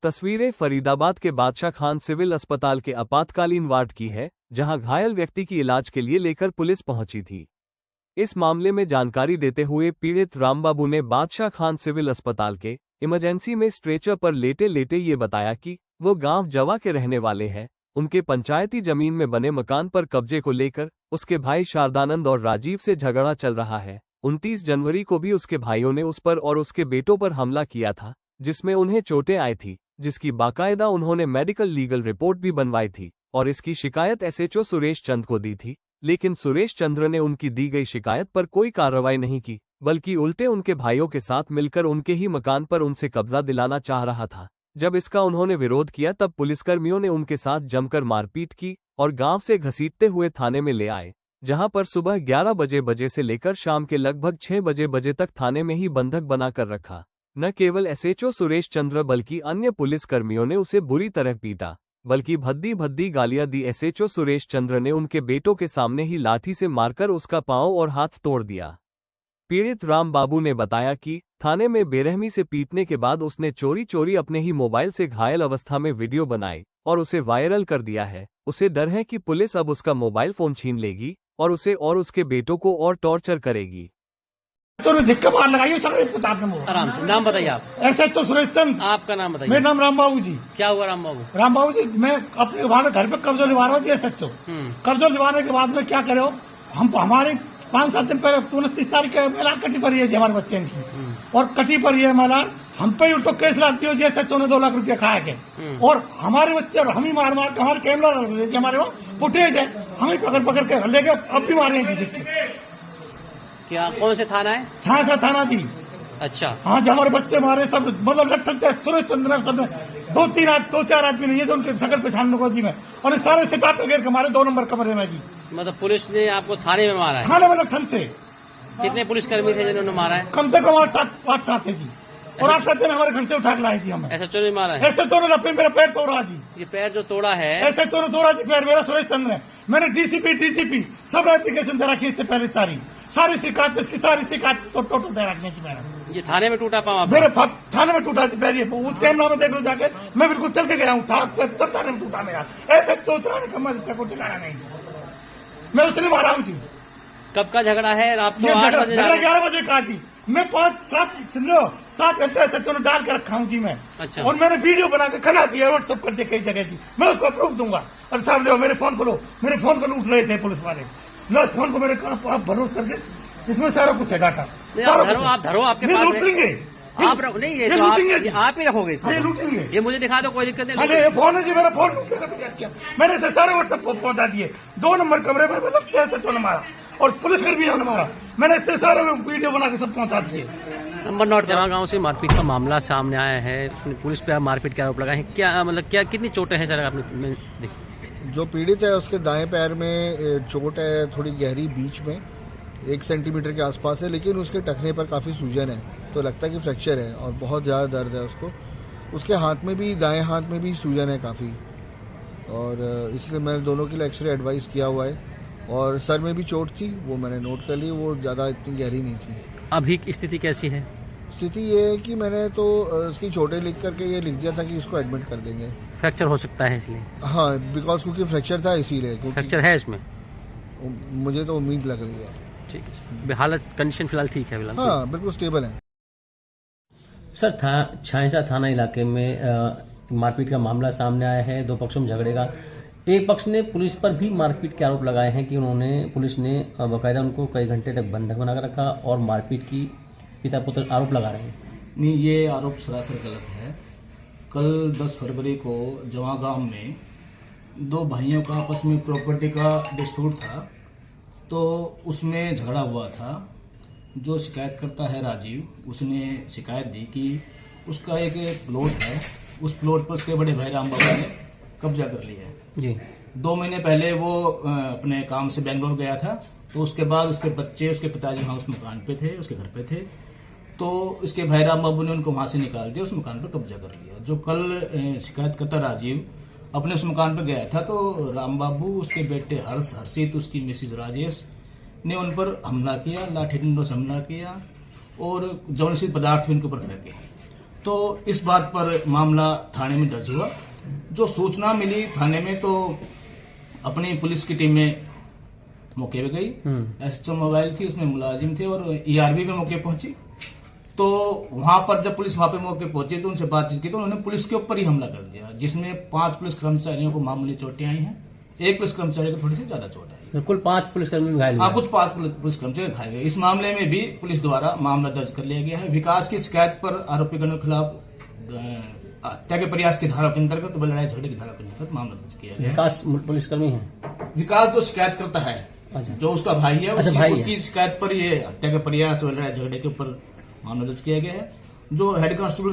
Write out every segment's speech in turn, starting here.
तस्वीरें फरीदाबाद के बादशाह खान सिविल अस्पताल के आपातकालीन वार्ड की है, जहां घायल व्यक्ति की इलाज के लिए लेकर पुलिस पहुंची थी। इस मामले में जानकारी देते हुए पीड़ित रामबाबू ने बादशाह खान सिविल अस्पताल के इमरजेंसी में स्ट्रेचर पर लेटे लेटे ये बताया कि वो गांव जवा के रहने वाले हैं। उनके पंचायती जमीन में बने मकान पर कब्जे को लेकर उसके भाई शारदानंद और राजीव से झगड़ा चल रहा है। 29 जनवरी को भी उसके भाइयों ने उस पर और उसके बेटों पर हमला किया था, जिसमें उन्हें चोटें आई थी, जिसकी बाकायदा उन्होंने मेडिकल लीगल रिपोर्ट भी बनवाई थी और इसकी शिकायत एसएचओ सुरेश चंद्र को दी थी। लेकिन सुरेश चंद्र ने उनकी दी गई शिकायत पर कोई कार्रवाई नहीं की, बल्कि उल्टे उनके भाइयों के साथ मिलकर उनके ही मकान पर उनसे कब्जा दिलाना चाह रहा था। जब इसका उन्होंने विरोध किया तब पुलिसकर्मियों ने उनके साथ जमकर मारपीट की और गांव से घसीटते हुए थाने में ले आए, जहां पर सुबह 11 बजे से लेकर शाम के लगभग 6 बजे तक थाने में ही बंधक बनाकर रखा। न केवल एसएचओ सुरेश चंद्र बल्कि अन्य पुलिसकर्मियों ने उसे बुरी तरह पीटा, बल्कि भद्दी गालियां दी। एसएचओ सुरेश चंद्र ने उनके बेटों के सामने ही लाठी से मारकर उसका पांव और हाथ तोड़ दिया। पीड़ित रामबाबू ने बताया कि थाने में बेरहमी से पीटने के बाद उसने चोरी अपने ही मोबाइल से घायल अवस्था में वीडियो बनाई और उसे वायरल कर दिया है। उसे डर है कि पुलिस अब उसका मोबाइल फोन छीन लेगी और उसे और उसके बेटों को और टॉर्चर करेगी। तो झिक्का मार लगाइए आराम से। नाम बताइए आप। ऐसे तो सुरेश चंद। आपका नाम बताइए। मेरा नाम रामबाबू जी। क्या हुआ रामबाबू? रामबाबू जी, मैं अपने घर पे कब्जा निभा रहा हूँ जी। सच्चो कब्जा निभाने के बाद में क्या करे हो, हम हमारे 5-7 दिन पहले 29 तारीख के मेला कटी पड़ी है जी हमारे बच्चे की, और कटी पड़ी है मेला। हम पे उल्टो केस लाती हो जी। सच्चो ने 2 लाख रुपया खाया के, और हमारे बच्चे और हम ही मार के हमारे कैमरा हमारे वो फुटेज है, हम ही पकड़ के लेके अब भी मारे हैं जी। क्या कौन से थाना है? छाछा थाना जी। अच्छा। हाँ जी, हमारे बच्चे मारे सब, मतलब लट्ठे सुरेश चंद्र सब 2-4 आदमी नहीं है जो उनके शकल पहचानने को जी में, और सारे सेटअप पे घेर के मारे 2 नंबर कमरे में जी। मतलब पुलिस ने आपको थाने में मारा है? थाने में लट्ठन से। कितने पुलिसकर्मी थे जिन्होंने मारा है? कम से कम 8-7 थे जी, और 8-7 दिन हमारे घर से उठा के लाए जी हमें। एसएचओ ने मारा है? एसएचओ ने मेरा पैर तोड़ा जी। ये पैर जो तोड़ा है एसएचओ ने तोड़ा जी पैर मेरा, सुरेश चंद्र ने। मैंने डीसीपी सब एप्लीकेशन दे रखी इससे पहले, सारी शिकायत, इसकी सारी शिकायत तो टोटल दे रखी है मैंने। ये थाने में टूटा पाँव? मेरे थाने में टूटा जी पैर, उस कैमरा में देख लो जाके, मैं बिल्कुल चल के गया हूँ थाने में टूटा मेरा। ऐसे चौधराने का मैं इसका कोई ठिकाना नहीं, मैं उसने मारा हूँ जी। कब का झगड़ा है? रात को 8 बजे? 11 बजे का जी। मैं 5-7 घंटे ऐसे डाल के रखा हूँ जी मैं। अच्छा। और मैंने वीडियो बना के खड़ा दिया व्हाट्सएप कर दिया कई जगह जी। मैं उसको प्रूफ दूंगा। और साहब लो मेरे फोन को, लो मेरे फोन को लूट रहे थे पुलिस वाले। लो फोन को मेरे भरोसा करके, इसमें सारा कुछ है डाटा। आप धरो, आपके पास लूट लेंगे आप नहीं, ये आप ही रखोगे? लूटेंगे। ये मुझे दिखा दो, कोई दिक्कत नहीं। ये फोन है जी, मेरा फोन मैंने से सारे व्हाट्सएप को पहुंचा दिए। 2 नंबर कमरे में मतलब मारा, और पुलिस कर्मी ने मारा। मैंने इससे सारे वीडियो बना के सब पहुंचा दिए। Number note. जवां गांव से मारपीट का मामला सामने आया है, पुलिस पे मारपीट के आरोप लगाए हैं। क्या मतलब कितनी चोटें हैं सर आपने? जो पीड़ित है उसके दाएं पैर में चोट है, थोड़ी गहरी बीच में 1 सेंटीमीटर के आसपास है, लेकिन उसके टखने पर काफ़ी सूजन है, तो लगता है कि फ्रैक्चर है और बहुत ज़्यादा दर्द है उसको। उसके हाथ में भी, दाएं हाथ में भी सूजन है काफ़ी, और इसलिए मैंने दोनों के लिए एक्सरे एडवाइस किया हुआ है। और सर में भी चोट थी, वो मैंने नोट कर ली, वो ज़्यादा इतनी गहरी नहीं थी। अभी स्थिति कैसी है? स्थिति ये है कि मैंने तो उसकी चोटें लिख करके ये लिख दिया था कि इसको एडमिट कर देंगे। फ्रैक्चर हो सकता है इसलिए? हाँ, बिकॉज क्योंकि फ्रैक्चर था इसीलिए। फ्रैक्चर है इसमें? मुझे तो उम्मीद लग रही है। ठीक है, हालत कंडीशन फिलहाल ठीक है? फिलहाल हाँ, बिल्कुल स्टेबल है। सर, छाछा थाना इलाके में मारपीट का मामला सामने आया है। 2 पक्षों में झगड़े का। एक पक्ष ने पुलिस पर भी मारपीट के आरोप लगाए हैं कि पुलिस ने बाकायदा उनको कई घंटे तक बंधक बनाकर रखा और मारपीट की पिता पुत्र आरोप लगा रहे हैं। नहीं, ये आरोप सरासर गलत है। कल 10 फरवरी को जवां गांव में 2 भाइयों का आपस में प्रॉपर्टी का डिस्प्यूट था, तो उसमें झगड़ा हुआ था। जो शिकायत करता है राजीव, उसने शिकायत दी कि उसका एक प्लॉट है, उस प्लॉट पर उसके बड़े भाई रामबाबू ने कब्जा कर लिया है जी। 2 महीने पहले वो अपने काम से बेंगलोर गया था, तो उसके बाद उसके बच्चे, उसके पिताजी वहाँ उस मकान पे थे, उसके घर पे थे, तो उसके भाई रामबाबू ने उनको वहां से निकाल दिया, उस मकान पर कब्जा कर लिया। जो कल शिकायतकर्ता राजीव अपने उस मकान पर गया था, तो रामबाबू, उसके बेटे हर्षित, उसकी मिसिज राजेश ने उन पर हमला किया, लाठी डंडों से हमला किया और ज्वलनशील पदार्थ भी उनके ऊपर फेंके। तो इस बात पर मामला थाने में दर्ज हुआ। जो सूचना मिली थाने में, तो अपनी पुलिस की टीमें मौके पे गई। एसएचओ मोबाइल थी, उसमें मुलाजिम थे और ईआरबी पे मौके पहुंची। तो वहां पर जब पुलिस वहां पे मौके पहुंची तो उनसे बातचीत की, तो उन्होंने पुलिस के ऊपर ही हमला कर दिया, जिसमें 5 पुलिस कर्मचारियों को मामूली चोटें आई हैं। एक पुलिस कर्मचारी को थोड़ी सी ज्यादा चोट आई। तो कुल 5 पुलिसकर्मी घायल हुए। हाँ, कुछ 5 पुलिस कर्मचारी घायल हुए। इस मामले में भी पुलिस द्वारा मामला दर्ज कर लिया गया है। विकास की शिकायत पर आरोपीगणों के खिलाफ हत्या के प्रयास की धारा के अंतर्गत व लड़ाई झगड़े की धारा के अंतर्गत मामला दर्ज किया गया है। विकास पुलिसकर्मी है। विकास जो शिकायत करता है, अच्छा। जो उसका भाई है, अच्छा, भाई उसकी शिकायत पर ये हत्या का प्रयास और लड़ाई झगड़े के ऊपर मामला दर्ज किया गया है। जो हेड कांस्टेबल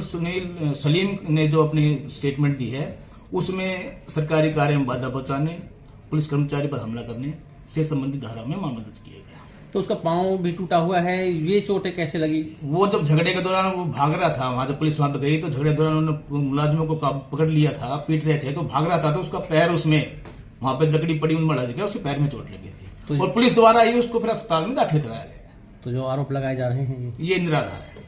सलीम ने जो अपनी स्टेटमेंट दी है, उसमें सरकारी कार्य में बाधा पहुंचाने, पुलिस कर्मचारी पर हमला करने से संबंधित धारा में मामला दर्ज किया गया। तो उसका पांव भी टूटा हुआ है। ये चोटें कैसे लगी? वो जब झगड़े के दौरान वो भाग रहा था, वहां जब पुलिस वहां पर गई तो झगड़े के दौरान उन्होंने मुलाजिमों को पकड़ लिया था, पीट रहे थे, तो भाग रहा था, तो उसका पैर उसमें वहां पर लकड़ी पड़ी उन बढ़ा गया, उसके पैर में चोट लगी थी। और पुलिस द्वारा ही उसको फिर अस्पताल में दाखिल कराया गया। तो जो आरोप लगाए जा रहे हैं ये निराधार है।